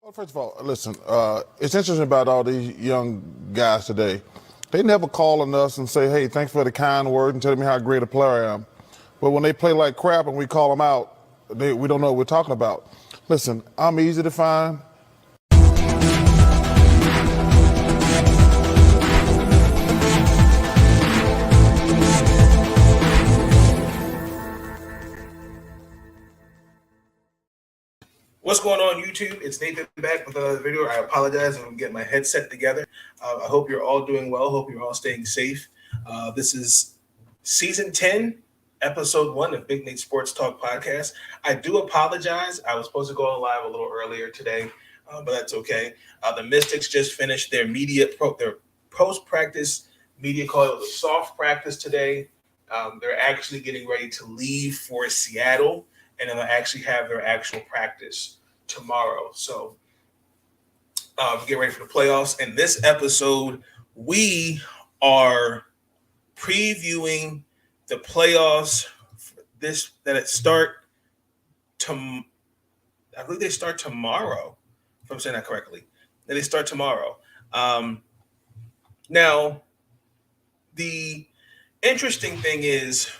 Well, first of all, listen, it's interesting about all these young guys today. They never call on us and say, hey, thanks for the kind word and telling me how great a player I am. But when they play like crap and we call them out, we don't know what we're talking about. Listen, I'm easy to find. What's going on, YouTube? It's Nathan back with another video. I apologize. I'm getting my headset together. I hope you're all doing well. Hope you're all staying safe. This is season 10, episode 1 of Big Nate Sports Talk podcast. I do apologize. I was supposed to go on live a little earlier today, but that's okay. The Mystics just finished their their post-practice media call. It was a soft practice today. They're actually getting ready to leave for Seattle, and then they'll actually have their actual practice tomorrow. So get ready for the playoffs. In this episode, we are previewing the playoffs. I believe they start tomorrow, if I'm saying that correctly. They start tomorrow. Now, the interesting thing is,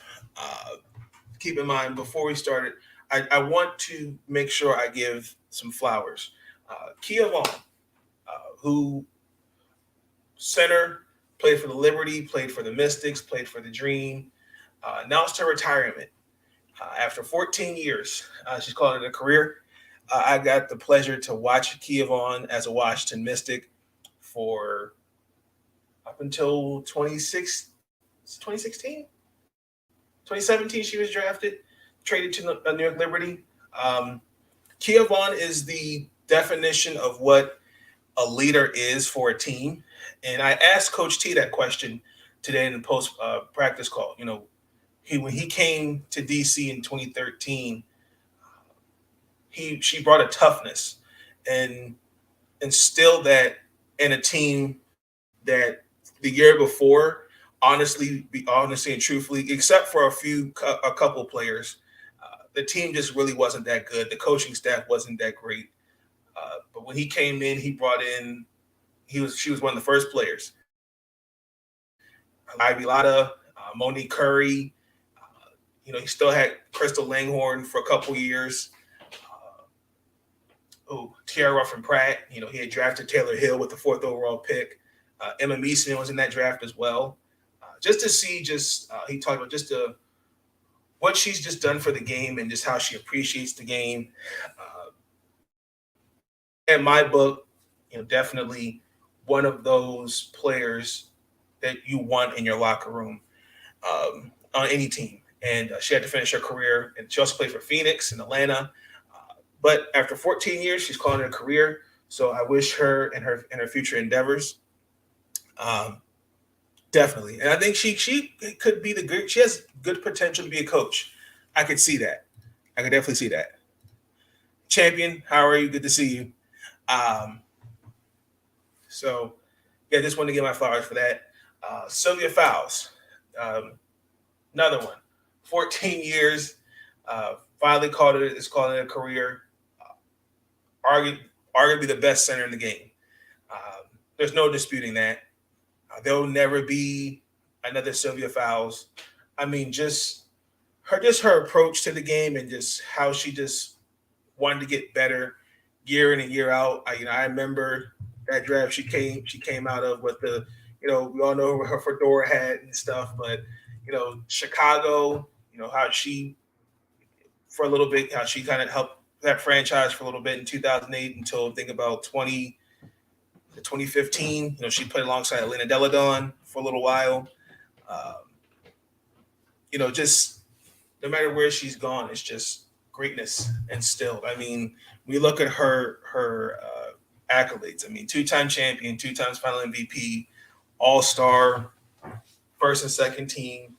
keep in mind before we started, I want to make sure I give some flowers. Kia Vaughn, who center, played for the Liberty, played for the Mystics, played for the Dream, announced her retirement after 14 years. She's calling it a career. I got the pleasure to watch Kia Vaughn as a Washington Mystic for up until 2016, 2017. She was drafted, traded to the New York Liberty. Kia Vaughn is the definition of what a leader is for a team. And I asked Coach T that question today in the post practice call. You know, when he came to DC in 2013, she brought a toughness and instilled that in a team that the year before, honestly and truthfully, except for a couple players, the team just really wasn't that good. The coaching staff wasn't that great. But when he came in, he brought in. She was one of the first players. Ivy Latta, Monique Curry. He still had Crystal Langhorne for a couple years. Tiara Ruffin-Pratt. He had drafted Taylor Hill with the 4th overall pick. Emma Meeson was in that draft as well. Just to see, he talked about what she's just done for the game and just how she appreciates the game. In my book, definitely one of those players that you want in your locker room on any team. And she had to finish her career, and she also played for Phoenix and Atlanta. But after 14 years, she's calling it a career. So I wish her and her future endeavors. Definitely. And I think she could be she has good potential to be a coach. I could see that. I could definitely see that. Champion, how are you? Good to see you. So just wanted to give my flowers for that. Sylvia Fowles, another one. 14 years, finally calling it a career. Arguably the best center in the game. There's no disputing that. There'll never be another Sylvia Fowles. I mean, just her approach to the game and just how she just wanted to get better year in and year out. I remember that draft she came out of with the, we all know her fedora hat and stuff, but Chicago, how she for a little bit, how she kind of helped that franchise for a little bit in 2008 until think about 2015. She played alongside Elena Deladon for a little while. Just no matter where she's gone, it's just greatness instilled. I mean, we look at her accolades. I mean, 2-time champion, 2 times final MVP, all-star, first and second team,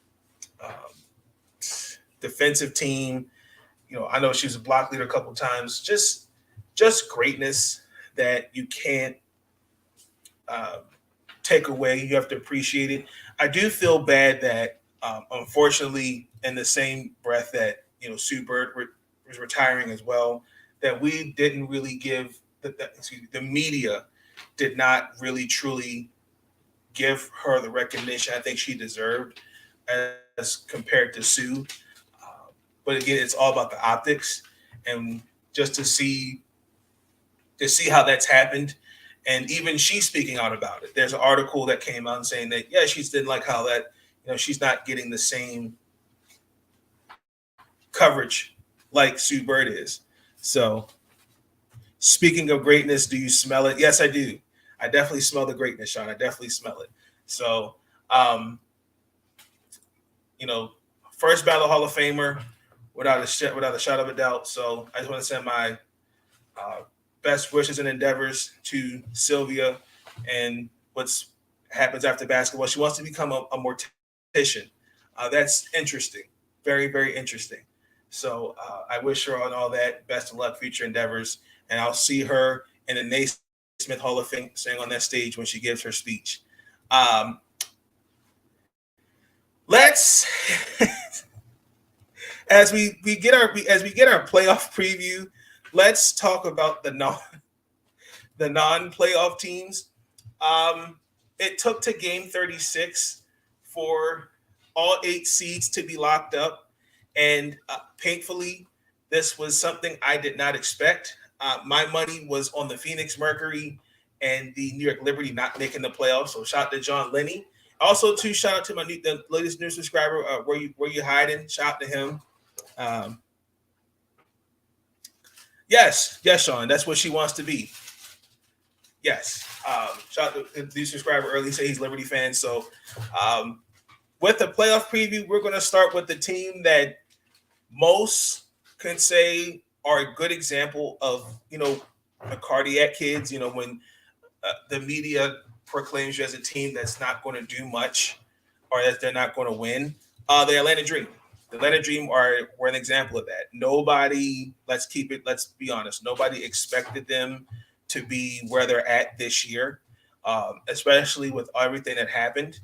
defensive team. I know she was a block leader a couple times. Just greatness that you can't take away. You have to appreciate it. I do feel bad that, unfortunately, in the same breath that Sue Bird was retiring as well, that we didn't really give the media did not really truly give her the recognition I think she deserved as compared to Sue. Uh, but again, it's all about the optics, and just to see how that's happened. And even she's speaking out about it. There's an article that came out saying that she didn't like how that she's not getting the same coverage like Sue Bird is. So speaking of greatness, do you smell it? Yes, I do. I definitely smell the greatness, Sean. I definitely smell it. So, um, first ballot Hall of Famer without a shot of a doubt. So I just want to send my best wishes and endeavors to Sylvia and what's happens after basketball. She wants to become a mortician. That's interesting. Very, very interesting. So I wish her on all that. Best of luck, future endeavors. And I'll see her in the Naismith Hall of Fame saying on that stage when she gives her speech. Let's as we get our playoff preview, let's talk about the non-playoff teams. It took to game 36 for all 8 seeds to be locked up, and painfully, this was something I did not expect. My money was on the Phoenix Mercury and the New York Liberty not making the playoffs. So shout out to John Lenny. Also, too, shout out to the latest new subscriber. Where you hiding? Shout out to him. Yes, Sean. That's what she wants to be. Yes. Shout out to the new subscriber early. Say he's Liberty fan. So, with the playoff preview, we're going to start with the team that most can say are a good example of the cardiac kids. When the media proclaims you as a team that's not going to do much or that they're not going to win. The Atlanta Dream. The Atlanta Dream were an example of that. Nobody, let's be honest, nobody expected them to be where they're at this year, especially with everything that happened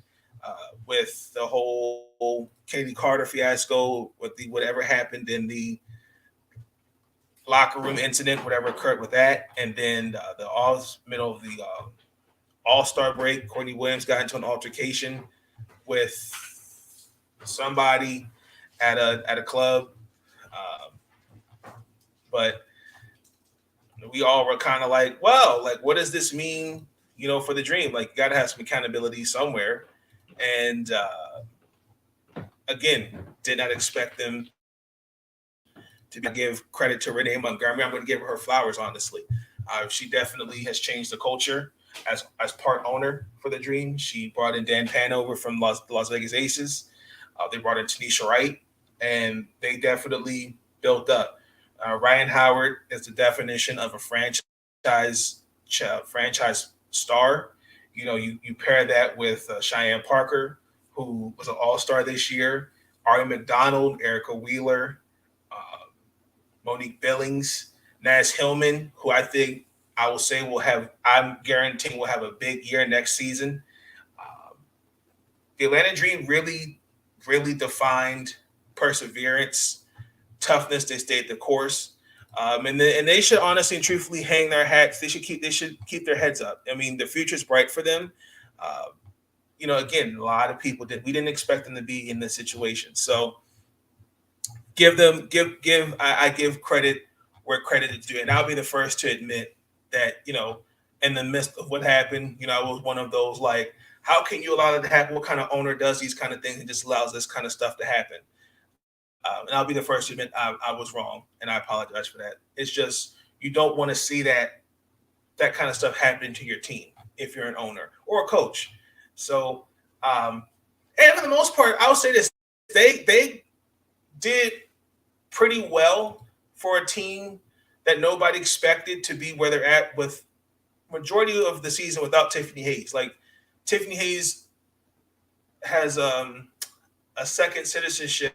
with the whole Katie Carter fiasco, with whatever happened in the locker room incident, whatever occurred with that, and then middle of the All-Star break, Courtney Williams got into an altercation with somebody at a club, but we all were kind of like, well, like, what does this mean, for the Dream? Like, you got to have some accountability somewhere. And again, did not expect them to give credit to Renee Montgomery. I'm going to give her flowers, honestly. She definitely has changed the culture as part owner for the Dream. She brought in Dan Panover from Las Vegas Aces. They brought in Tanisha Wright, and they definitely built up. Ryan Howard is the definition of a franchise star. You pair that with Cheyenne Parker, who was an all-star this year, Ari McDonald, Erica Wheeler, Monique Billings, Naz Hillman, who I think I'm guaranteeing will have a big year next season. The Atlanta Dream really, really defined perseverance, toughness. They stayed the course. And they should honestly and truthfully hang their hats. They should keep their heads up. I mean, the future's bright for them. Again, a lot of people we didn't expect them to be in this situation. So I give credit where credit is due. And I'll be the first to admit that, in the midst of what happened, I was one of those, like, how can you allow that to happen? What kind of owner does these kind of things and just allows this kind of stuff to happen? And I'll be the first to admit I was wrong, and I apologize for that. It's just, you don't want to see that kind of stuff happen to your team if you're an owner or a coach. So, and for the most part, I'll say this: they did pretty well for a team that nobody expected to be where they're at, with majority of the season without Tiffany Hayes. Like, Tiffany Hayes has a second citizenship.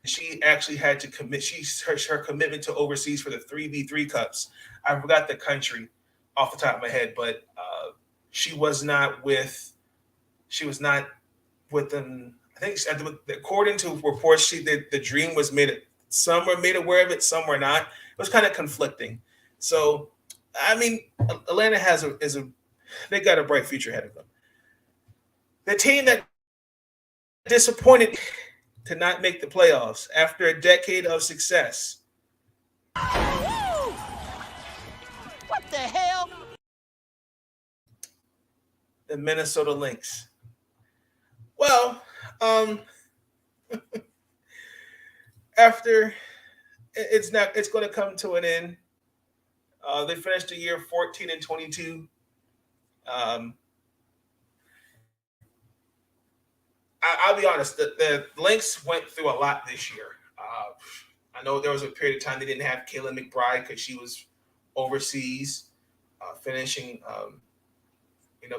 She actually had to commit. Her commitment to overseas for the 3v3 cups. I forgot the country off the top of my head, but she was not with them. I think, according to reports, the Dream was made. Some were made aware of it, some were not. It was kind of conflicting. So, I mean, Atlanta they got a bright future ahead of them. The team that disappointed to not make the playoffs after a decade of success. What the hell? The Minnesota Lynx. Well, um, after it's going to come to an end. They finished the year 14-22. Um, I'll be honest, the Lynx went through a lot this year. I know there was a period of time they didn't have Kayla McBride because she was overseas, finishing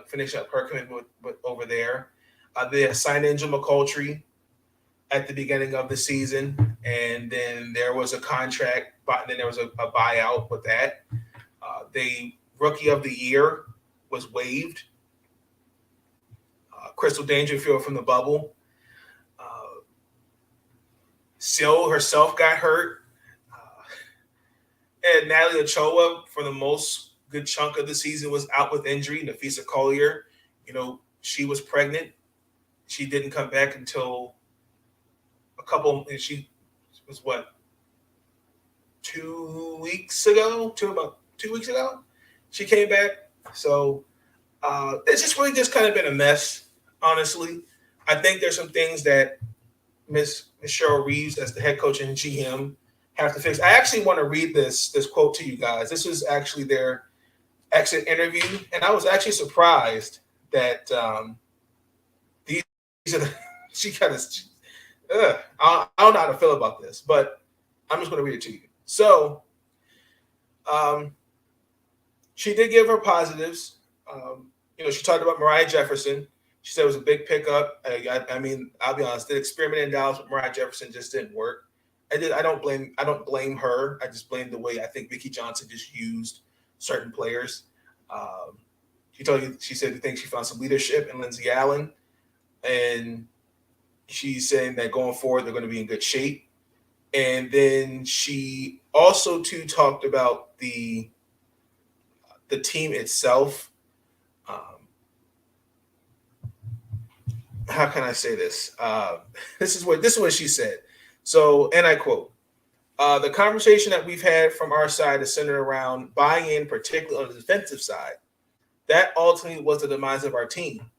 finishing up her commitment with over there. They signed Angel McCoughtry at the beginning of the season, and then there was a contract, but then there was a buyout with that. The rookie of the year was waived. Crystal Dangerfield from the bubble. Seal herself got hurt. And Natalie Ochoa, for the most good chunk of the season, was out with injury. Nafisa Collier, she was pregnant. She didn't come back until she was what, 2 weeks ago? About 2 weeks ago, she came back. So it's just really just kind of been a mess, honestly. I think there's some things that Miss Cheryl Reeves, as the head coach and GM, have to fix. I actually want to read this quote to you guys. This was actually their exit interview, and I was actually surprised that these are the, she kind of. I don't know how to feel about this, but I'm just going to read it to you. So, she did give her positives. She talked about Mariah Jefferson. She said it was a big pickup. I mean, I'll be honest. The experiment in Dallas with Mariah Jefferson just didn't work. I don't blame her. I just blame the way I think Vicki Johnson just used certain players. She said she found some leadership in Lindsey Allen, and she's saying that going forward they're going to be in good shape. And then she also too talked about the team itself. How can I say this? This is what she said. So, and I quote, the conversation that we've had from our side is centered around buying in, particularly on the defensive side. That ultimately was the demise of our team.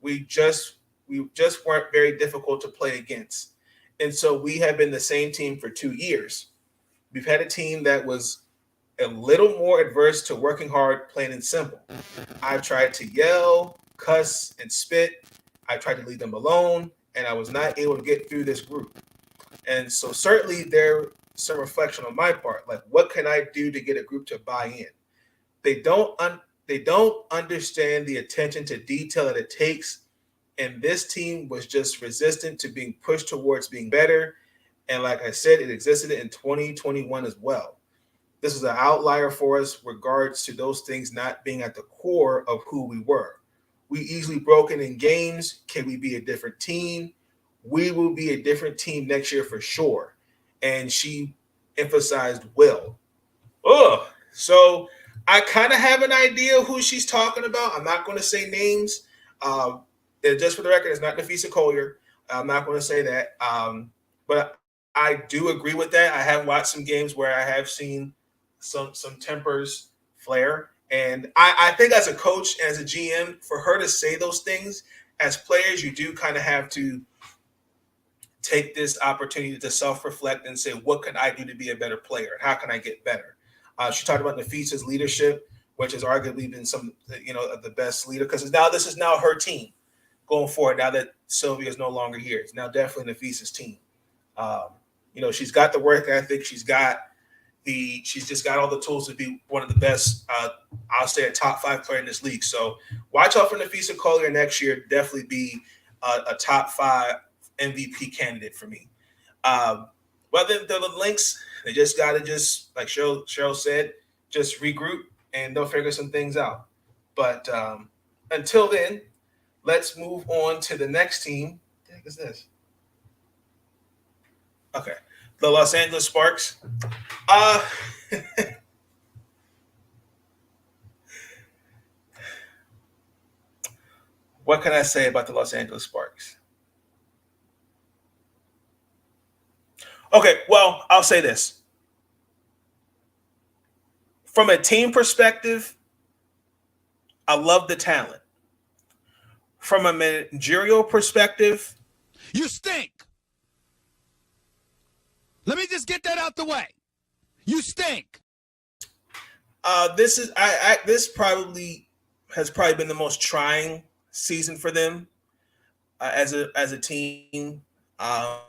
We just weren't very difficult to play against. And so we have been the same team for 2 years. We've had a team that was a little more adverse to working hard, plain and simple. I've tried to yell, cuss, and spit. I tried to leave them alone, and I was not able to get through this group. And so certainly there's some reflection on my part. Like, what can I do to get a group to buy in? They don't understand the attention to detail that it takes. And this team was just resistant to being pushed towards being better. And like I said, it existed in 2021 as well. This is an outlier for us regards to those things not being at the core of who we were. We easily broken in games. Can we be a different team? We will be a different team next year for sure. And she emphasized will. Oh, so I kind of have an idea who she's talking about. I'm not going to say names. Just for the record, it's not Nafisa Collier. I'm not going to say that. But I do agree with that. I have watched some games where I have seen some tempers flare. And I think as a coach, as a GM, for her to say those things, as players, you do kind of have to take this opportunity to self-reflect and say, what can I do to be a better player? How can I get better? She talked about Nafisa's leadership, which has arguably been some, of the best leader, because this is now her team going forward. Now that Sylvia is no longer here, it's now definitely Nafisa's team. She's got the work ethic. She's just got all the tools to be one of the best. I'll say a top 5 player in this league. So watch out for Nafisa Collier next year. Definitely be a top 5 MVP candidate for me. Well, the Lynx, they just got to like Cheryl said, just regroup and they'll figure some things out. But until then, let's move on to the next team. What the heck is this? Okay. The Los Angeles Sparks. What can I say about the Los Angeles Sparks? Okay, well, I'll say this. From a team perspective, I love the talent. From a managerial perspective, You stink. Let me just get that out the way. You stink. this probably has probably been the most trying season for them as a team. Um,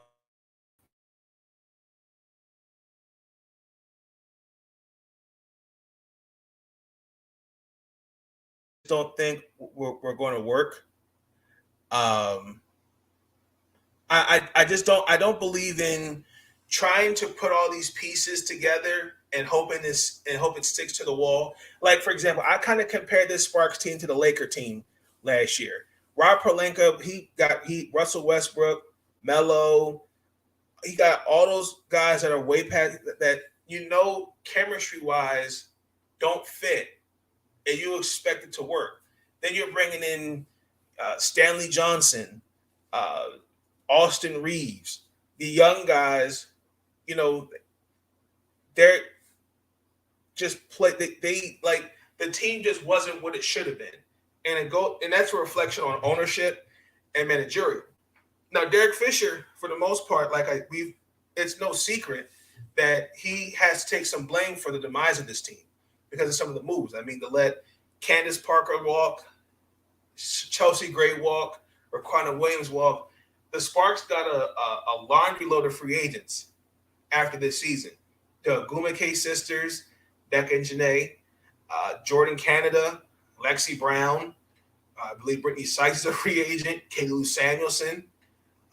don't think we're going to work. Um, I just don't believe in trying to put all these pieces together and hope it sticks to the wall. Like for example, I kind of compared this Sparks team to the Laker team last year. Rob Pelinka, he Russell Westbrook, Melo, he got all those guys that are way past that chemistry wise don't fit, and you expect it to work. Then you're bringing in Stanley Johnson, uh, Austin Reeves, the young guys. You know, they're just play. They like the team just wasn't what it should have been, and that's a reflection on ownership and managerial. Now, Derek Fisher, for the most part, it's no secret that he has to take some blame for the demise of this team because of some of the moves. I mean, to let Candace Parker walk, Chelsea Gray walk, or Quanah Williams walk. The Sparks got a laundry load of free agents after this season. The Gumake sisters, Becca and Janae, Jordan Canada, Lexi Brown, I believe Brittany Sykes is a free agent, Kaylu Samuelson.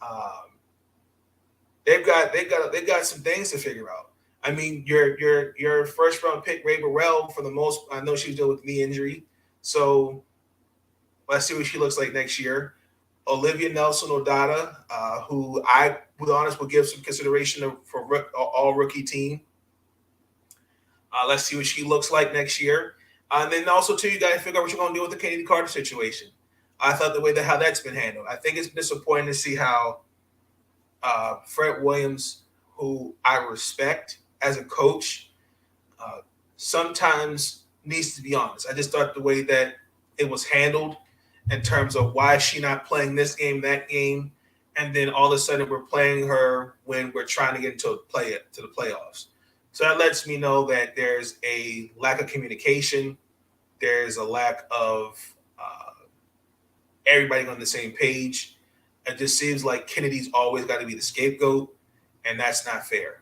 Um, they've got some things to figure out. I mean, your first round pick, Ray Burrell, for the most, I know she's dealing with knee injury, so let's see what she looks like next year. Olivia Nelson Odada, who I would honest will give some consideration for all rookie team. Let's see what she looks like next year. And then also, too, you got to figure out what you're going to do with the Kennedy Carter situation. I thought the way how that's been handled. I think it's disappointing to see how Fred Williams, who I respect as a coach, sometimes needs to be honest. I just thought the way that it was handled in terms of why is she not playing this game, that game, and then all of a sudden we're playing her when we're trying to get to the playoffs. So that lets me know that there's a lack of communication. There's a lack of everybody on the same page. It just seems like Kennedy's always got to be the scapegoat, and that's not fair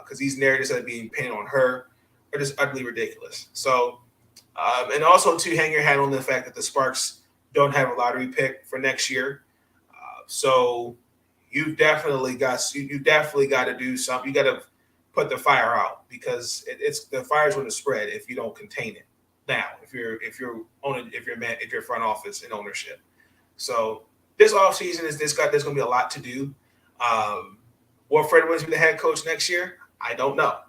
because these narratives that are being painted on her are just utterly ridiculous. So, and also to hang your hat on the fact that the Sparks don't have a lottery pick for next year. So you've definitely got to do something. You got to put the fire out because it's the fire's going to spread if you don't contain it. Now, if you're front office and ownership. So this offseason there's going to be a lot to do. Will Fred Williams be the head coach next year? I don't know.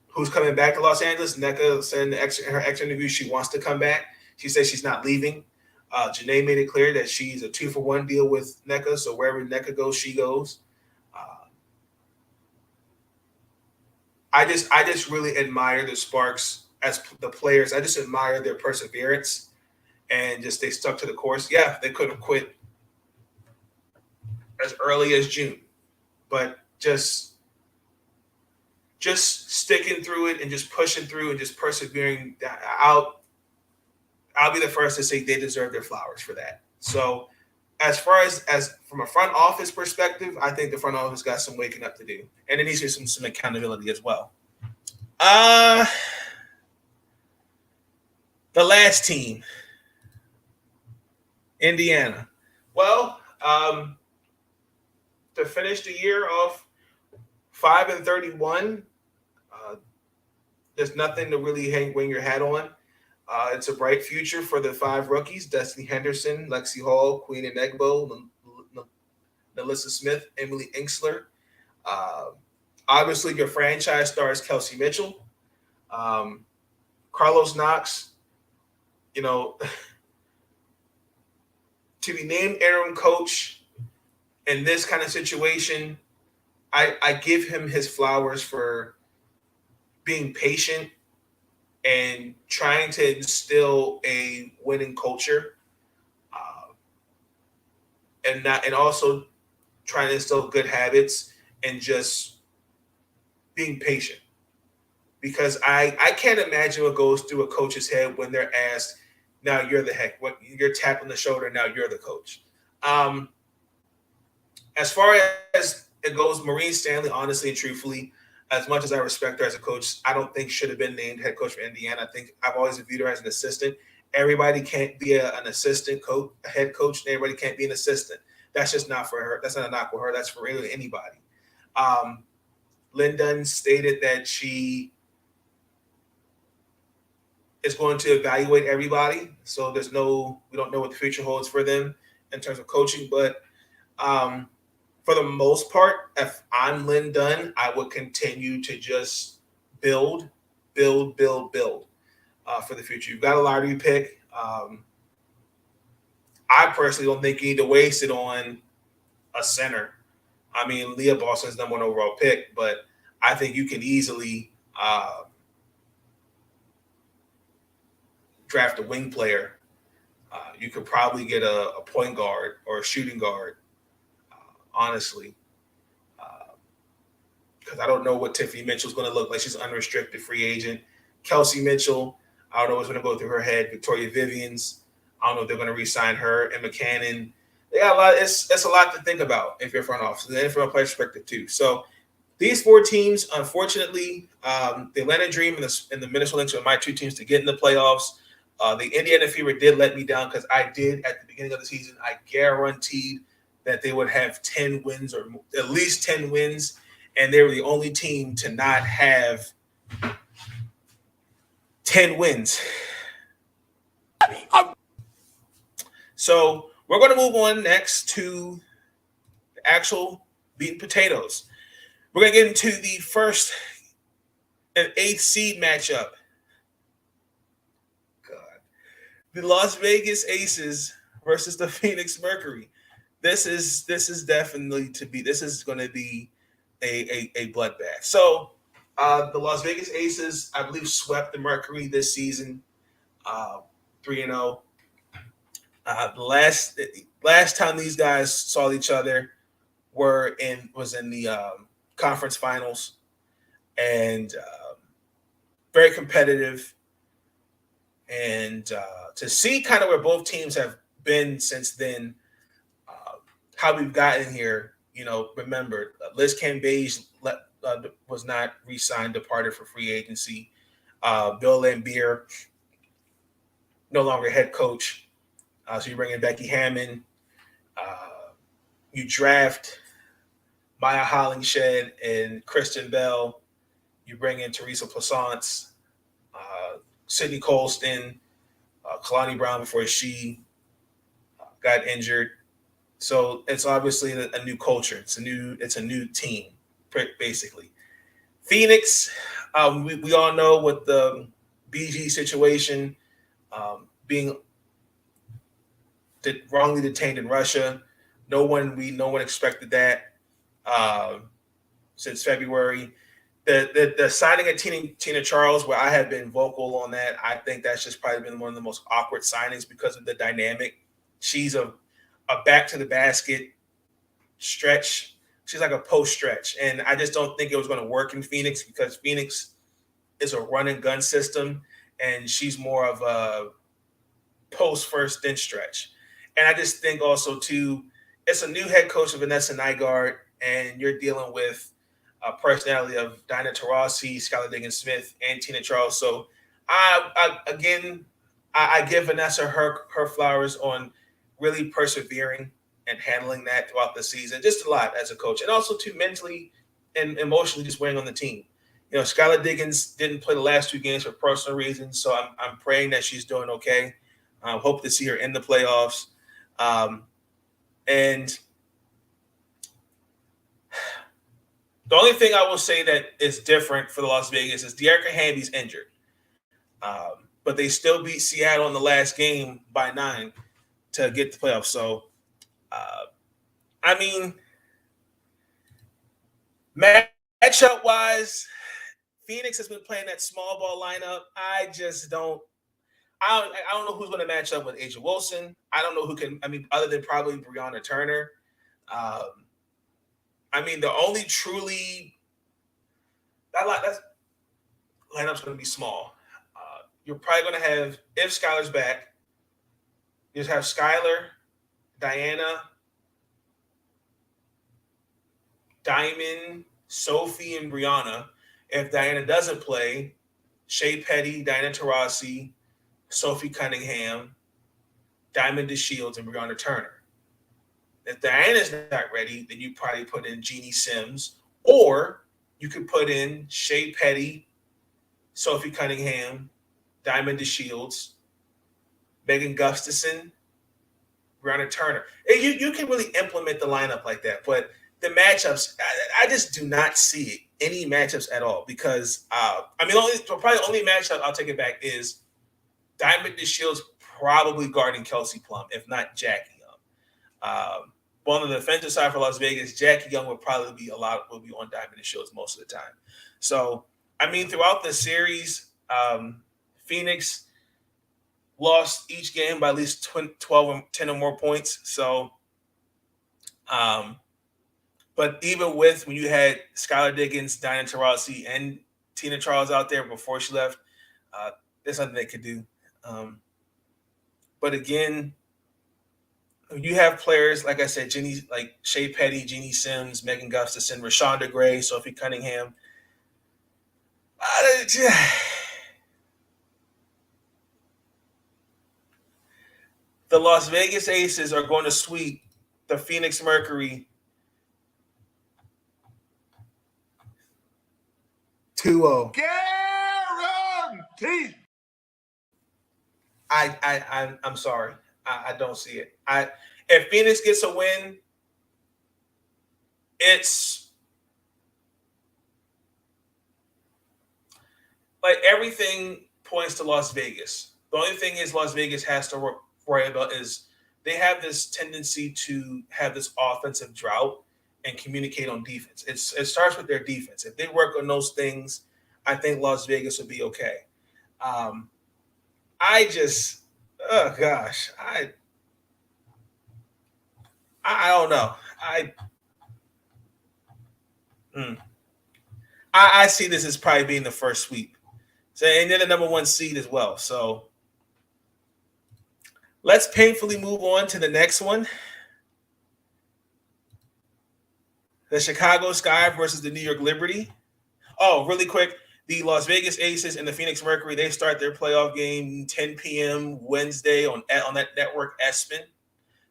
Who's coming back to Los Angeles? Nneka said in her extra interview she wants to come back. She says she's not leaving. Janae made it clear that she's a 2-for-1 deal with Nneka, so wherever Nneka goes, she goes. I just really admire the Sparks as the players. I just admire their perseverance and just they stuck to the course. Yeah, they could have quit as early as June, but just sticking through it and just pushing through and just persevering. I'll be the first to say they deserve their flowers for that. So as far as from a front office perspective, I think the front office got some waking up to do. And it needs to be some accountability as well. The last team, Indiana. Well, to finish the year off 5-31, there's nothing to really hang your hat on. It's a bright future for the 5 rookies: Destiny Henderson, Lexi Hall, Queen Enegbo, Melissa Smith, Emily Inksler. Obviously, your franchise stars Kelsey Mitchell, Carlos Knox. You know, to be named interim coach in this kind of situation, I give him his flowers for being patient and trying to instill a winning culture, and also trying to instill good habits and just being patient. Because I can't imagine what goes through a coach's head when they're asked, now you're the heck, what you're tapping the shoulder, now you're the coach. As far as it goes, Maureen Stanley, honestly and truthfully, as much as I respect her as a coach, I don't think should have been named head coach for Indiana. I think I've always viewed her as an assistant. Everybody can't be an assistant coach, a head coach, and everybody can't be an assistant. That's just not for her. That's not a knock for her. That's for really anybody. Lynn Dunn stated that she is going to evaluate everybody. So we don't know what the future holds for them in terms of coaching. But for the most part, if I'm Lynn Dunn, I would continue to just build for the future. You've got a lottery pick. I personally don't think you need to waste it on a center. I mean, Leah Boston's number 1 overall pick, but I think you can easily draft a wing player. You could probably get a point guard or a shooting guard, honestly, because I don't know what Tiffany Mitchell's going to look like. She's an unrestricted free agent. Kelsey Mitchell, I don't know what's going to go through her head. Victoria Vivians, I don't know if they're going to re-sign her. And McCannon, they got a lot. It's a lot to think about if you're front office, and from a player perspective too. So these 4 teams, unfortunately, the Atlanta Dream and the Minnesota Lynx are my 2 teams to get in the playoffs. The Indiana Fever did let me down because I did at the beginning of the season. I guaranteed that they would have 10 wins or at least 10 wins, and they were the only team to not have 10 wins. So we're going to move on next to the actual meat and potatoes. We're going to get into the first and 8th seed matchup. The Las Vegas Aces versus the Phoenix Mercury. This is definitely this is going to be a bloodbath. So the Las Vegas Aces, I believe, swept the Mercury this season, 3-0. The last time these guys saw each other was in the conference finals, and very competitive. And to see kind of where both teams have been since then, how we've gotten here, remember, Liz Cambage was not re-signed, departed for free agency. Bill Lambier, no longer head coach. So you bring in Becky Hammond. You draft Maya Hollingshed and Kristen Bell. You bring in Teresa Plaisance, Sydney Colston, Kalani Brown before she got injured. So it's obviously a new culture. It's a new team, basically. Phoenix, we all know with the BG situation, being wrongly detained in Russia. No one expected that since February. The signing of Tina Charles, where I have been vocal on that, I think that's just probably been one of the most awkward signings because of the dynamic. She's a back to the basket stretch. She's like a post stretch, and I just don't think it was going to work in Phoenix because Phoenix is a run and gun system, and she's more of a post first then stretch. And I just think also too, it's a new head coach of Vanessa Nygaard, and you're dealing with personality of Dinah Taurasi, Skylar Diggins-Smith, and Tina Charles. So I give Vanessa her flowers on really persevering and handling that throughout the season, just a lot as a coach, and also too mentally and emotionally just weighing on the team. Skylar Diggins didn't play the last 2 games for personal reasons, so I'm praying that she's doing okay. Hope to see her in the playoffs. And the only thing I will say that is different for the Las Vegas is Dearica Hamby's injured. But they still beat Seattle in the last game by 9. to get the playoffs. So, I mean, matchup wise, Phoenix has been playing that small ball lineup. I don't know who's going to match up with Asia Wilson. I don't know who can. I mean, other than probably Breonna Turner. I mean, the only truly that lineup's going to be small. You're probably going to have, if Skylar's back, you just have Skylar, Diana, Diamond, Sophie, and Brianna. If Diana doesn't play, Shea Petty, Diana Taurasi, Sophie Cunningham, Diamond DeShields, and Breonna Turner. If Diana's not ready, then you probably put in Jeannie Sims, or you could put in Shea Petty, Sophie Cunningham, Diamond DeShields, Megan Gustafson, Breonna Turner. You can really implement the lineup like that, but the matchups, I just do not see any matchups at all because probably the only matchup I'll take it back is Diamond DeShields probably guarding Kelsey Plum, if not Jackie Young. But on the defensive side for Las Vegas, Jackie Young will probably be on Diamond DeShields most of the time. So, I mean, throughout the series, Phoenix lost each game by at least 12 or 10 or more points. So, but even with when you had Skylar Diggins, Diana Taurasi, and Tina Charles out there before she left, there's nothing they could do. But again, you have players, like I said, like Shea Petty, Jeannie Sims, Megan Gustafson, Rashonda Gray, Sophie Cunningham. The Las Vegas Aces are going to sweep the Phoenix Mercury 2-0. Guaranteed. I'm sorry. I don't see it. If Phoenix gets a win, it's like everything points to Las Vegas. The only thing is Las Vegas has to worry about is they have this tendency to have this offensive drought and communicate on defense. It starts with their defense. If they work on those things, I think Las Vegas will be okay. Oh gosh, I don't know. I see this as probably being the first sweep. So, and they're the number one seed as well. So let's painfully move on to the next one. The Chicago Sky versus the New York Liberty. Oh, really quick. The Las Vegas Aces and the Phoenix Mercury, they start their playoff game 10 p.m. Wednesday on that network ESPN.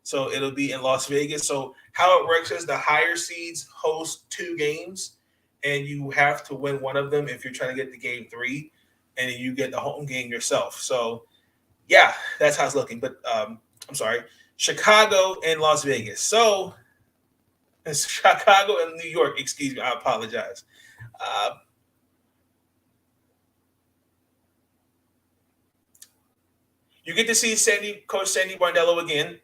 So it'll be in Las Vegas. So how it works is the higher seeds host 2 games, and you have to win one of them if you're trying to get to game 3, and you get the home game yourself. So, yeah, that's how it's looking. But I'm sorry, Chicago and Las Vegas. So it's Chicago and New York. Excuse me, I apologize. You get to see Coach Sandy Barndello again.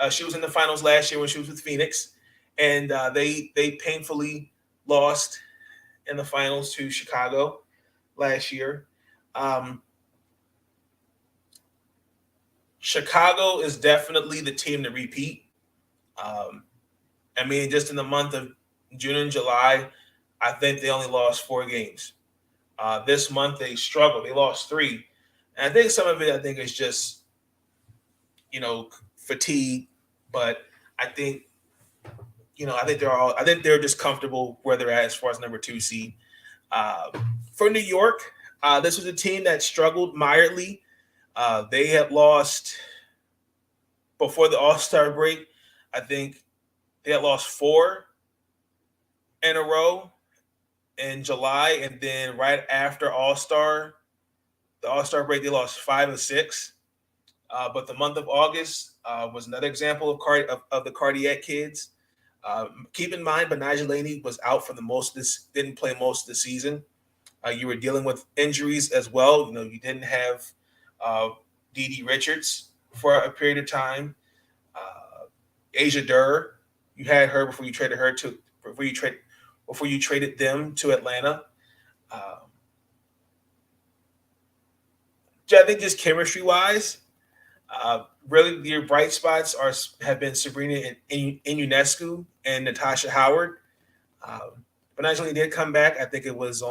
She was in the finals last year when she was with Phoenix, and they painfully lost in the finals to Chicago last year. Chicago is definitely the team to repeat. I mean, just in the month of June and July, I think they only lost 4 games. This month they struggled. They lost 3. And I think some of it, is just, fatigue. But I think they're just comfortable where they're at as far as number 2 seed. For New York, this was a team that struggled mildly. They had lost before the All-Star break. I think they had lost 4 in a row in July, and then right after the All-Star break, they lost 5 or 6. But the month of August was another example of the cardiac kids. Keep in mind, Benaja Laney was out for didn't play most of the season. You were dealing with injuries as well. You didn't have Dee Richards for a period of time. Asia Durr, you had her before you traded them to Atlanta. Um, I think just chemistry wise, really your bright spots have been Sabrina in UNESCO and Natasha Howard. But actually did come back. I think it was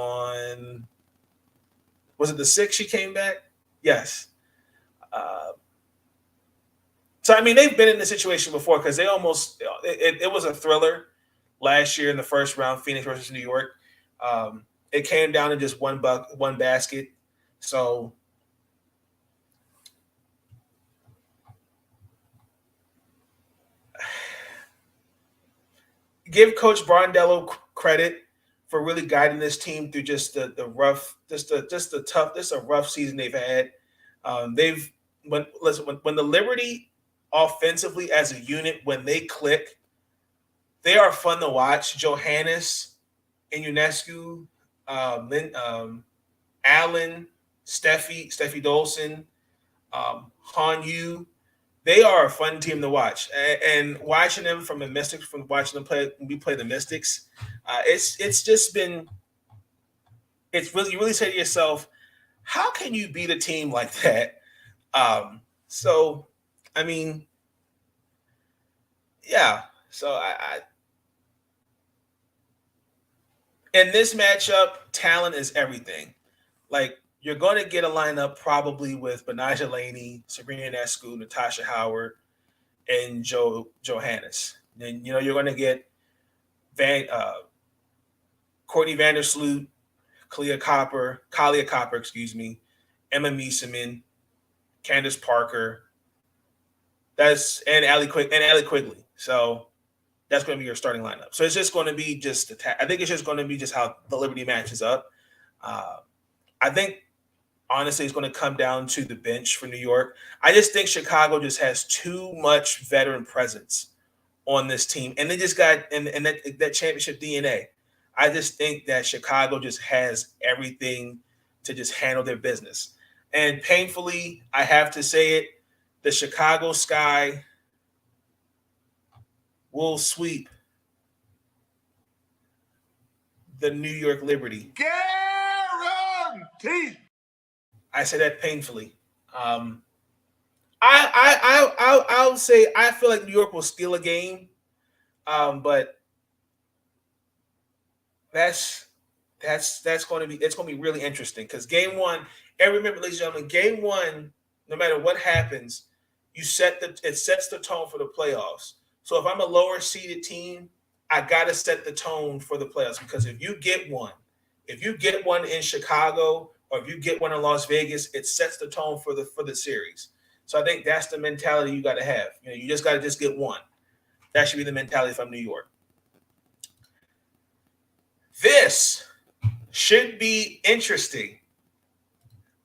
was it the 6th she came back? Yes. Uh, so I mean they've been in this situation before because it was a thriller last year in the first round, Phoenix versus New York. It came down to just one basket. So give Coach Brondello credit for really guiding this team through just the rough, just the tough, just a rough season they've had. They've when the Liberty offensively as a unit, when they click, they are fun to watch. Johannes and UNESCO, Allen, Steffi Dolson, Han Yu. They are a fun team to watch, and watching them from the Mystics, from watching them play, we play the Mystics, it's just been, it's really, you really say to yourself, how can you beat a team like that? So, I mean, yeah. So I in this matchup, talent is everything. Like you're going to get a lineup probably with Benaja Laney, Sabrina Ionescu, Natasha Howard, and Johannes. Then you're going to get Courtney Vandersloot, Kalia Copper, excuse me, Emma Meeseman, Candace Parker. And Allie Quigley. So that's going to be your starting lineup. So it's just going to be I think it's just going to be just how the Liberty matches up. I think honestly it's going to come down to the bench for New York. I just think Chicago just has too much veteran presence on this team, and they just got and that championship DNA. I just think that Chicago just has everything to just handle their business. And painfully, I have to say it, the Chicago Sky will sweep the New York Liberty. Guaranteed. I say that painfully. I'll say I feel like New York will steal a game, but that's going to be really interesting because game one. And remember, ladies and gentlemen, game one, no matter what happens, it sets the tone for the playoffs. So if I'm a lower seeded team, I got to set the tone for the playoffs because if you get one in Chicago or if you get one in Las Vegas, it sets the tone for the series. So I think that's the mentality you got to have. You just got to just get one. That should be the mentality from New York. This should be interesting.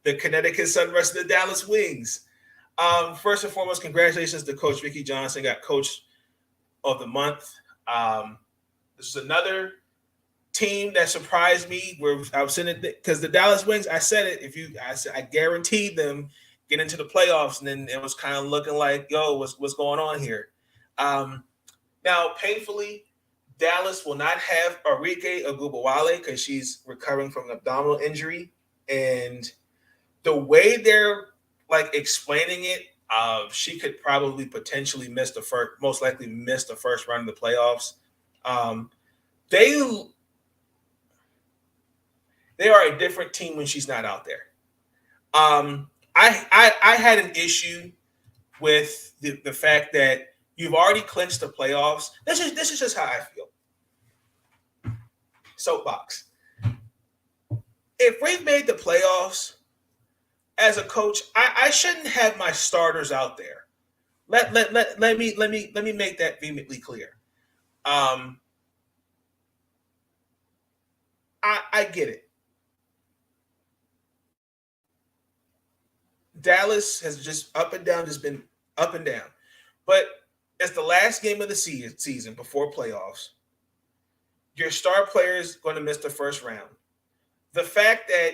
The Connecticut Sun versus the Dallas Wings. First and foremost, congratulations to Coach Vicky Johnson, got Coach of the Month. This is another team that surprised me. Where I was sitting because the Dallas Wings, I said it. I guaranteed them get into the playoffs, and then it was kind of looking like, yo, what's going on here? Now, painfully, Dallas will not have Arike Ogunbowale because she's recovering from an abdominal injury, and the way they're like explaining it, she could probably potentially most likely miss the first round of the playoffs. They are a different team when she's not out there. I had an issue with the fact that you've already clinched the playoffs. This is just how I feel. Soapbox. If we've made the playoffs, as a coach, I shouldn't have my starters out there. Let me make that vehemently clear. I get it. Dallas has just been up and down. But it's the last game of the season before playoffs. Your star player is going to miss the first round. The fact that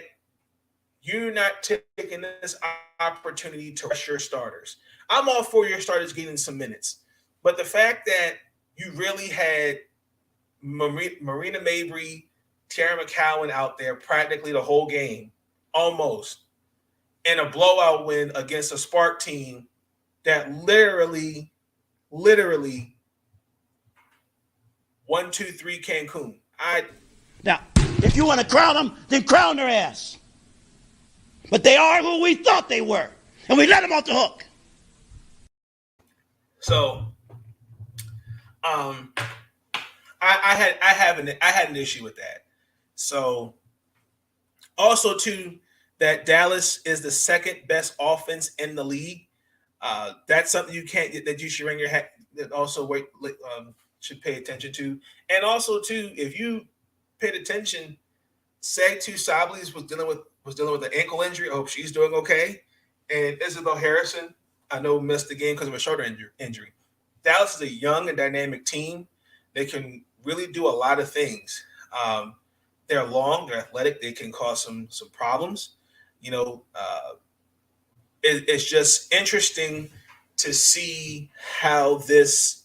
you're not taking this opportunity to rest your starters. I'm all for your starters getting some minutes. But the fact that you really had Marina Mabry, Tara McCowan out there practically the whole game, almost, in a blowout win against a Spark team that literally 1-2-3 Cancun. Now, if you want to crown them, then crown their ass. But they are who we thought they were, and we let them off the hook. So, I had an issue with that. So, also too, that Dallas is the second best offense in the league. That's something you should ring your hat. That also should pay attention to. And also too, if you paid attention, Sagtu Sablis was dealing with an ankle injury. I hope she's doing okay. And Isabel Harrison, I know, missed the game because of a shoulder injury. Dallas is a young and dynamic team. They can really do a lot of things. They're long, they're athletic, they can cause some problems. It's just interesting to see how this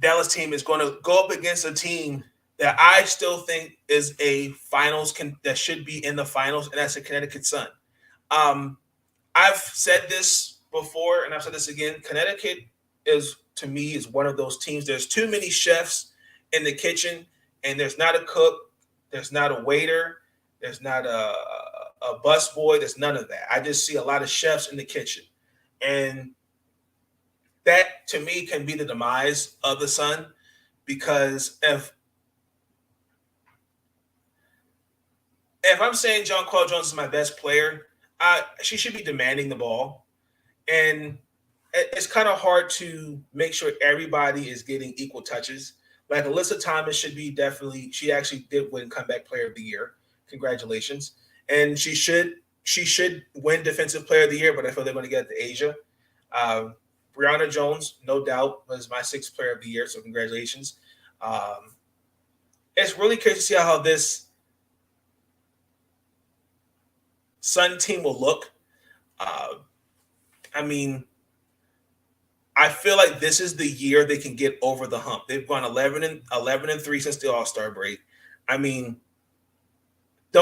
Dallas team is going to go up against a team that I still think is a finals that should be in the finals, and that's the Connecticut Sun. I've said this before, and I've said this again. Connecticut to me is one of those teams. There's too many chefs in the kitchen, and there's not a cook, there's not a waiter, there's not a bus boy, there's none of that. I just see a lot of chefs in the kitchen, and that to me can be the demise of the Sun, because if I'm saying Jonquel Jones is my best player, she should be demanding the ball. And it's kind of hard to make sure everybody is getting equal touches. Like Alyssa Thomas she actually did win Comeback Player of the Year. Congratulations. And she should win Defensive Player of the Year, but I feel they're going to get it to Asia. Brianna Jones, no doubt, was my 6th Player of the Year, so congratulations. It's really curious to see how this Sun team will look. I feel like this is the year they can get over the hump. They've gone 11-3 since the All-Star break. The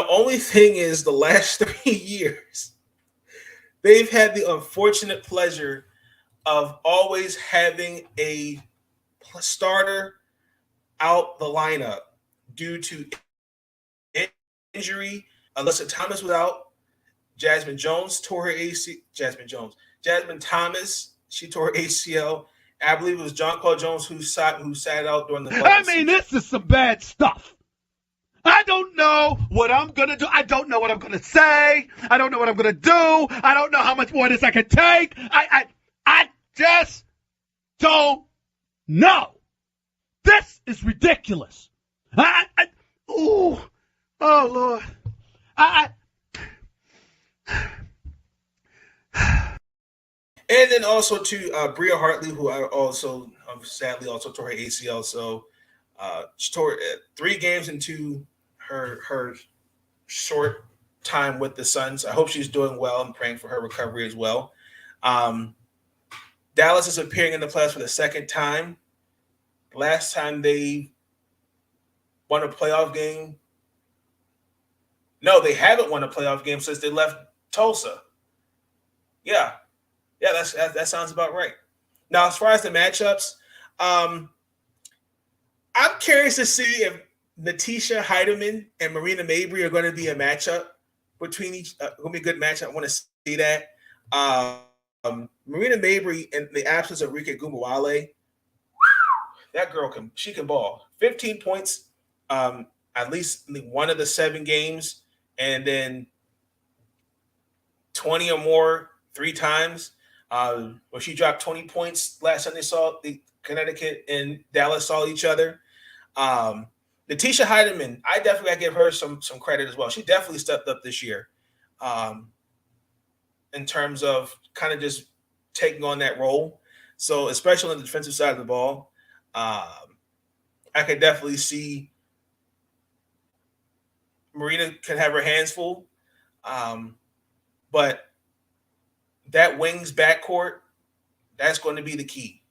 only thing is the last 3 years, they've had the unfortunate pleasure of always having a starter out the lineup due to injury. Alyssa Thomas was out. Jasmine Jones tore her ACL. Jasmine Thomas, she tore her ACL. I believe it was Jonquel Jones who sat out during the season. This is some bad stuff. I don't know what I'm going to do. I don't know what I'm going to say. I don't know what I'm going to do. I don't know how much more of this I can take. I just don't know. This is ridiculous. Oh, Lord. And then also to Bria Hartley, who I also sadly also tore her ACL. So she tore 3 games into her short time with the Suns. I hope she's doing well. I'm praying for her recovery as well. Dallas is appearing in the playoffs for the 2nd time. Last time they won a playoff game. No, they haven't won a playoff game since they left Tulsa. Yeah, that sounds about right. Now, as far as the matchups, I'm curious to see if Natisha Heidemann and Marina Mabry are going to be a matchup between each. Going to be a good matchup. I want to see that. Marina Mabry, in the absence of Rika Gumawale, that girl can ball. 15 points, at least in one of the 7 games, and then 20 or more 3 times. Where she dropped 20 points last time they saw the Connecticut and Dallas saw each other. Natisha Heidemann, I definitely gotta give her some credit as well. She definitely stepped up this year in terms of kind of just taking on that role. So especially on the defensive side of the ball, I could definitely see Marina can have her hands full. But that wings backcourt, that's going to be the key.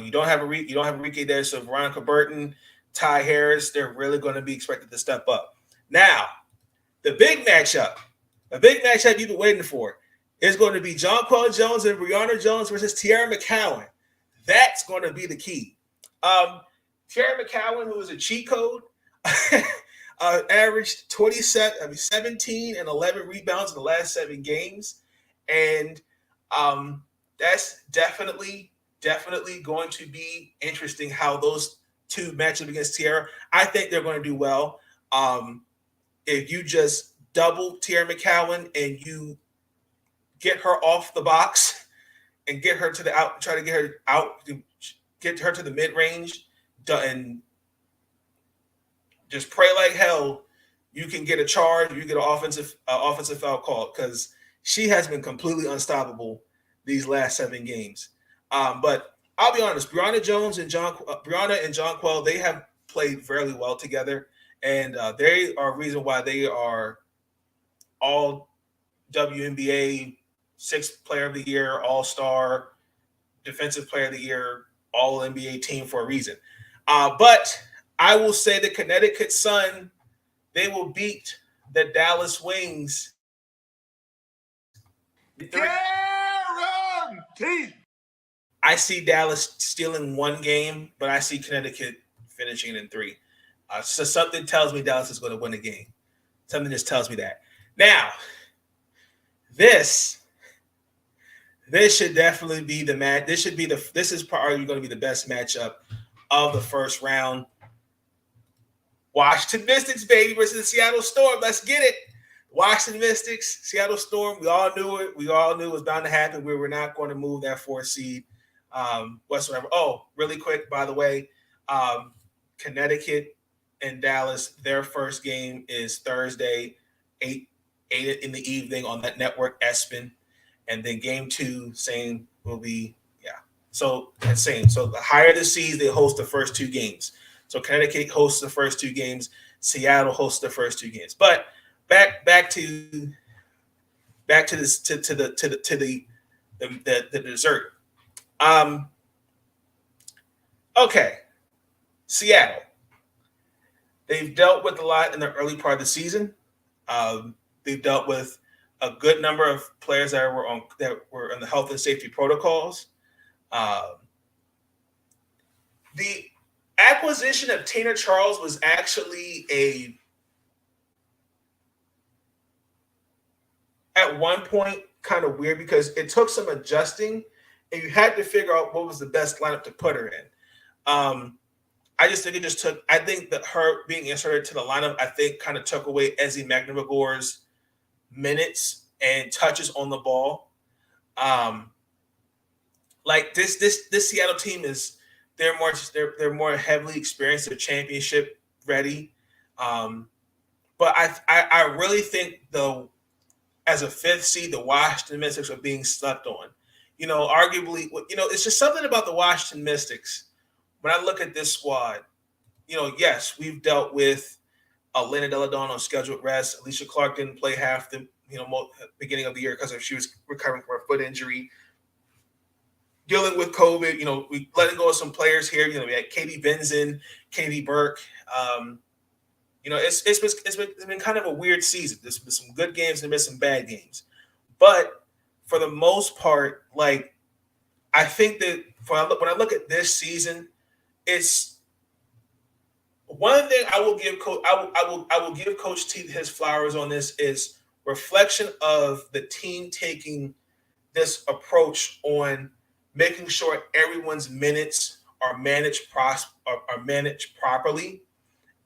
You don't have Enrique there, so Veronica Burton, Ty Harris, they're really going to be expected to step up. Now, the big matchup you've been waiting for is going to be Jonquel Jones and Brianna Jones versus Tiara McCowan. That's going to be the key. Tiara McCowan, who is a cheat code, averaged 17 and 11 rebounds in the last 7 games. And that's definitely going to be interesting how those two match up against Tiara. I think they're going to do well. If you just double Tiara McCowan and you get her off the box and get her to the out, try to get her out, get her to the mid-range, and just pray like hell you can get a charge, you get an offensive foul call, because she has been completely unstoppable these last 7 games. But I'll be honest, Brianna and Jonquel, they have played fairly well together, and they are a reason why they are all WNBA 6th player of the year, all-star, defensive player of the year, all NBA team for a reason. But I will say the Connecticut Sun, they will beat the Dallas Wings. Guaranteed. I see Dallas stealing 1 game, but I see Connecticut finishing in 3. So something tells me Dallas is going to win the game. Something just tells me that. Now, this should definitely be the match. This is probably going to be the best matchup of the first round. Washington Mystics, baby, versus the Seattle Storm. Let's get it. Washington Mystics, Seattle Storm. We all knew it. We all knew it was bound to happen. We were not going to move that 4th seed whatsoever. Oh, really quick, by the way, Connecticut and Dallas, their first game is Thursday, 8 in the evening on that network, ESPN. And then game 2, same will be, So same. So the higher the seeds, they host the first 2 games. So Connecticut hosts the first 2 games. Seattle hosts the first 2 games. But back to this to the dessert. Okay, Seattle. They've dealt with a lot in the early part of the season. They've dealt with a good number of players that were in the health and safety protocols. The acquisition of Tina Charles was actually at one point kind of weird, because it took some adjusting and you had to figure out what was the best lineup to put her in. I think that her being inserted to the lineup, I think, kind of took away Ezzie McNamara's minutes and touches on the ball. Like this Seattle team they're more heavily experienced, they're championship ready. But I really think, though, as a 5th seed, the Washington Mystics are being slept on. Arguably, it's just something about the Washington Mystics. When I look at this squad, yes, we've dealt with Elena Deladon on scheduled rest. Alicia Clark didn't play half the beginning of the year because she was recovering from a foot injury. Dealing with COVID, we letting go of some players here. We had Katie Benson, Katie Burke. It's been kind of a weird season. There's been some good games and there's been some bad games, but for the most part, like, I think that when I look at this season, it's one thing I will give Coach. I will give Coach T his flowers on this, is reflection of the team taking this approach on making sure everyone's minutes are managed properly.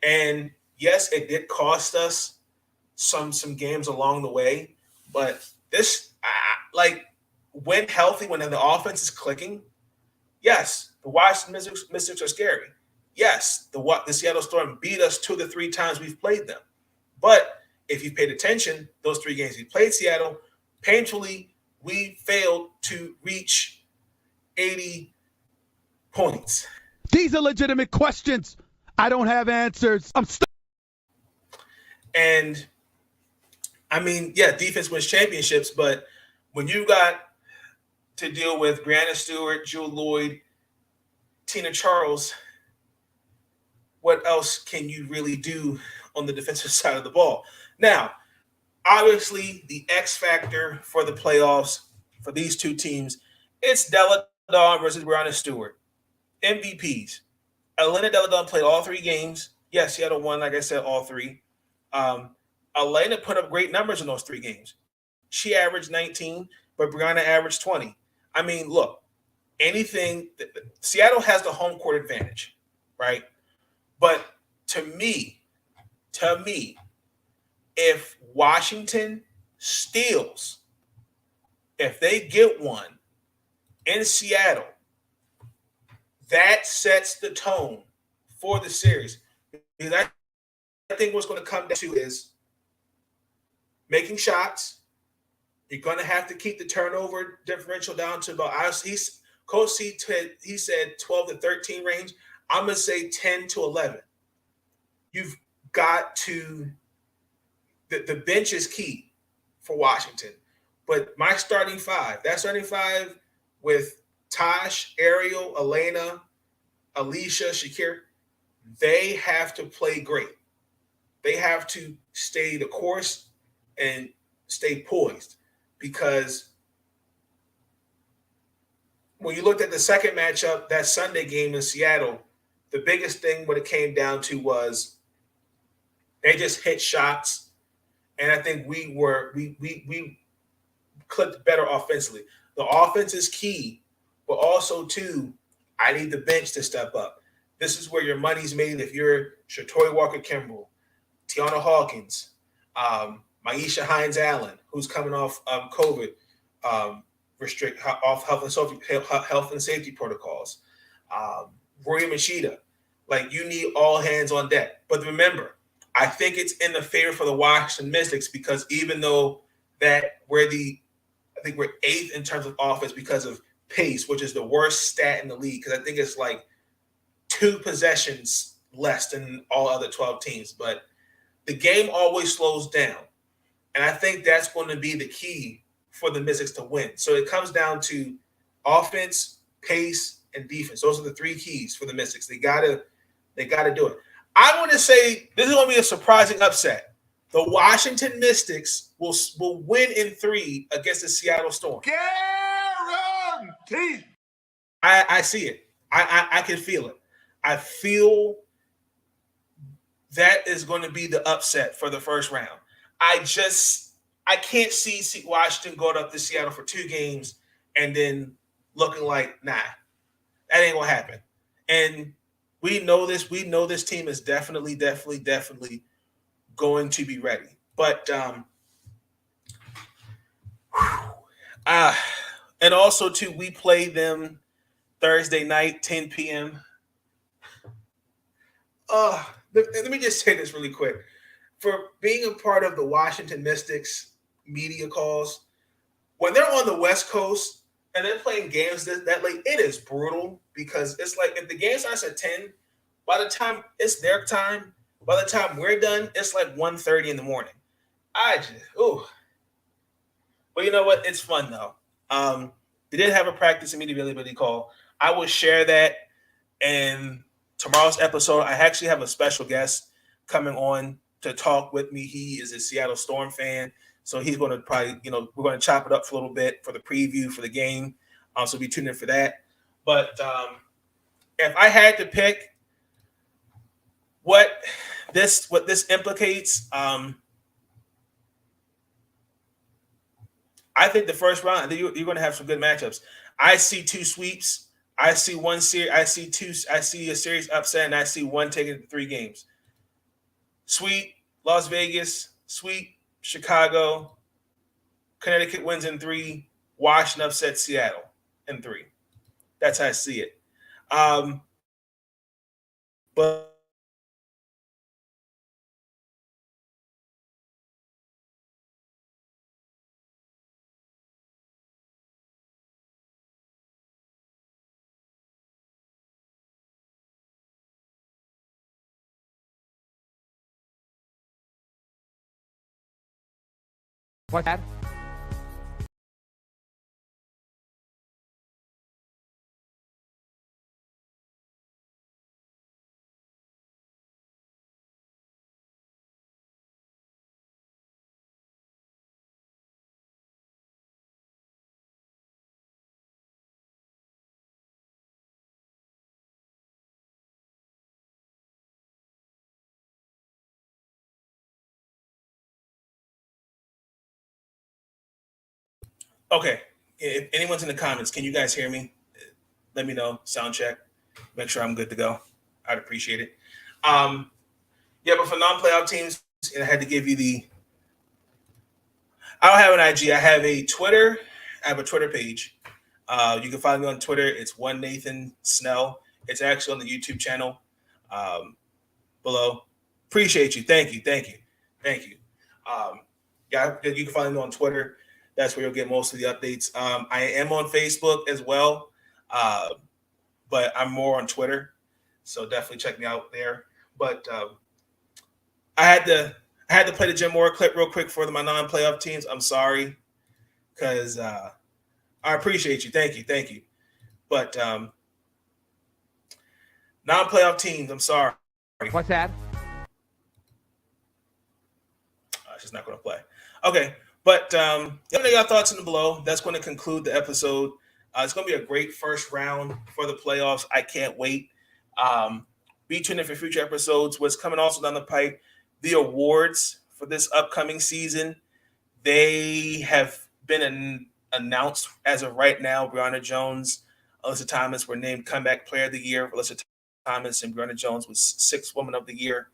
And yes, it did cost us some games along the way, but this, when healthy, when the offense is clicking, yes, the Washington Mystics are scary. Yes, the Seattle Storm beat us 2 to 3 times we've played them. But if you paid attention, those 3 games we played Seattle, painfully, we failed to reach 80 points. These are legitimate questions. I don't have answers. I'm stuck. And I mean, yeah, defense wins championships, but when you got to deal with Brianna Stewart, Jewel Lloyd, Tina Charles, what else can you really do on the defensive side of the ball? Now, obviously, the X factor for the playoffs for these two teams, it's Della Dawn versus Brianna Stewart. MVPs. Elena Della Dawn played all 3 games. Yes, Seattle won, like I said, all 3. Elena put up great numbers in those 3 games. She averaged 19, but Brianna averaged 20. I mean, look, Seattle has the home court advantage, right? But to me, if Washington steals, if they get one in Seattle, that sets the tone for the series. Because I think what's going to come down to is making shots. You're going to have to keep the turnover differential down to about, Coach C, he said 12 to 13 range. I'm going to say 10 to 11. You've got to, the bench is key for Washington. But my starting 5, that starting 5 with Tosh, Ariel, Elena, Alicia, Shakir, they have to play great. They have to stay the course and stay poised, because when you looked at the second matchup, that Sunday game in Seattle, the biggest thing what it came down to was they just hit shots, and I think we clicked better offensively. The offense is key, but also too, I need the bench to step up. This is where your money's made if you're Shatori Walker-Kimbrough, Tiana Hawkins, Maisha Hines-Allen, who's coming off COVID, off health and safety protocols, Rory Machida. Like, you need all hands on deck. But remember, I think it's in the favor for the Washington Mystics, because even though that we're 8th in terms of offense because of pace, which is the worst stat in the league, because I think it's like 2 possessions less than all other 12 teams. But the game always slows down. And I think that's going to be the key for the Mystics to win. So it comes down to offense, pace, and defense. Those are the 3 keys for the Mystics. They gotta do it. I want to say this is going to be a surprising upset. The Washington Mystics will win in 3 against the Seattle Storm. Guaranteed. I see it. I can feel it. I feel that is going to be the upset for the first round. I can't see Washington going up to Seattle for 2 games and then looking like, nah, that ain't gonna happen. And we know this. We know this team is definitely going to be ready. But and also too, we play them Thursday night, 10 p.m. Let me just say this really quick. For being a part of the Washington Mystics media calls, when they're on the West Coast and they're playing games that late, it is brutal, because it's like if the game starts at 10, by the time it's their time, by the time we're done, it's like 1:30 in the morning. But you know what? It's fun though. They did have a practice and media availability call. I will share that in tomorrow's episode. I actually have a special guest coming on to talk with me. He is a Seattle Storm fan, so he's going to probably, we're going to chop it up for a little bit for the preview for the game. So be tuned in for that. But if I had to pick what this implicates, I think the first round, you're going to have some good matchups. I see 2 sweeps. I see one series. I see a series upset, and I see one taking 3 games. Sweep Las Vegas, sweep Chicago, Connecticut wins in 3, Washington upsets Seattle in 3. That's how I see it. But What, Dad? Okay. If anyone's in the comments, can you guys hear me? Let me know. Sound check. Make sure I'm good to go. I'd appreciate it. Yeah, but for non-playoff teams, I had to give you the. I don't have an IG. I have a Twitter. I have a Twitter page. You can find me on Twitter. It's one Nathan Snell. It's actually on the YouTube channel below. Appreciate you. Thank you. Yeah, you can find me on Twitter. That's where you'll get most of the updates. I am on Facebook as well, but I'm more on Twitter. So definitely check me out there. But I had to play the Jim Moore clip real quick for my non-playoff teams. I'm sorry, because I appreciate you. Thank you. But non-playoff teams, I'm sorry. What's that? She's not going to play. Okay, but let me know your thoughts in the below. That's going to conclude the episode. It's going to be a great first round for the playoffs. I can't wait. Be tuned in for future episodes. What's coming also down the pipe, the awards for this upcoming season, they have been announced as of right now. Brianna Jones, Alyssa Thomas were named Comeback Player of the Year. Alyssa Thomas and Brianna Jones was Sixth Woman of the Year.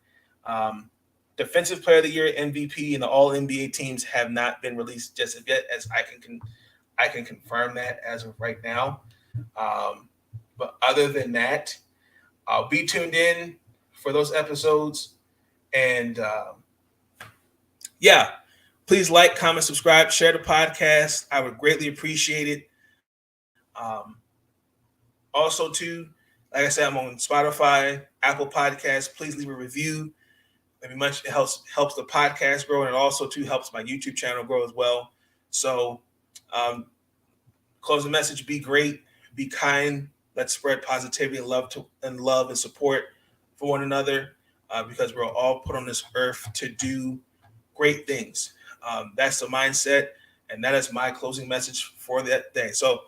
Defensive Player of the Year, MVP, and the All NBA teams have not been released just yet, as I can confirm that as of right now. But other than that, be tuned in for those episodes. And yeah, please like, comment, subscribe, share the podcast. I would greatly appreciate it. Also, too, like I said, I'm on Spotify, Apple Podcasts. Please leave a review. It helps the podcast grow, and it also too helps my YouTube channel grow as well. So, closing message: be great, be kind. Let's spread positivity and love and support for one another, because we're all put on this earth to do great things. That's the mindset, and that is my closing message for that day. So,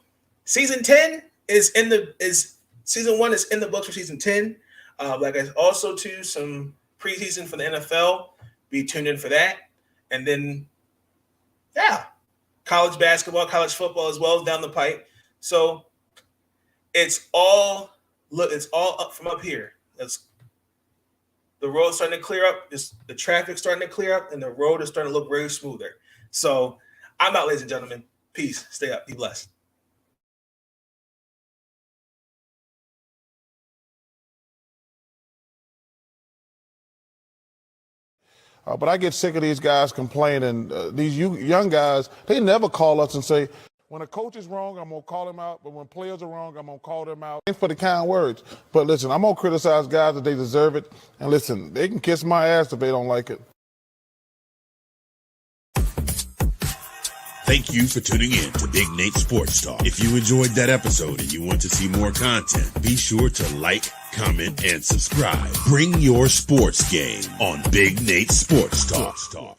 season 10 season 1 is in the books for season 10. Like I also too some preseason for the NFL. Be tuned in for that. And then, yeah, college basketball, college football as well down the pipe. So it's all up from up here. The road's starting to clear up. The traffic's starting to clear up, and the road is starting to look very smoother. So I'm out, ladies and gentlemen. Peace. Stay up. Be blessed. But I get sick of these guys complaining. These young guys, they never call us and say, when a coach is wrong, I'm going to call him out. But when players are wrong, I'm going to call them out. Thanks for the kind words. But listen, I'm going to criticize guys if they deserve it. And listen, they can kiss my ass if they don't like it. Thank you for tuning in to Big Nate Sports Talk. If you enjoyed that episode and you want to see more content, be sure to like, comment, and subscribe. Bring your sports game on Big Nate Sports Talk.